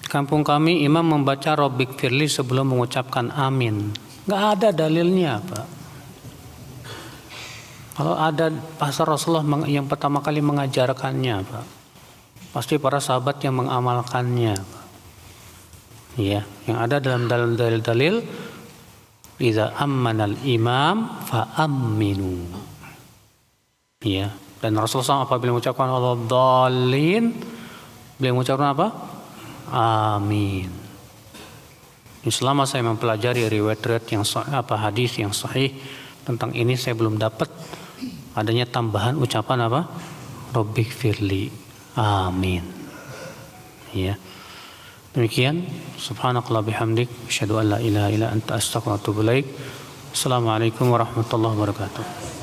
Kampung kami imam membaca Rabbik firli sebelum mengucapkan amin. Nggak ada dalilnya, Pak. Kalau ada, pasal Rasulullah yang pertama kali mengajarkannya, Pak. Pasti para sahabat yang mengamalkannya, Pak. Ya, yang ada dalam dalil-dalil, idza ammanal imam fa aminu. Ya, dan Rasulullah apabila mengucapkan waladdallin, beliau mengucapkan apa? Amin. Selama saya mempelajari riwayat-riwayat yang hadis yang sahih tentang ini, saya belum dapat adanya tambahan ucapan apa? Rabbik firli. Amin. Ya. Demikian, subhanakallah bihamdik, asyhadu an la ilaha illa anta astaghfiruka wa atubu ilaik. Assalamualaikum warahmatullahi wabarakatuh.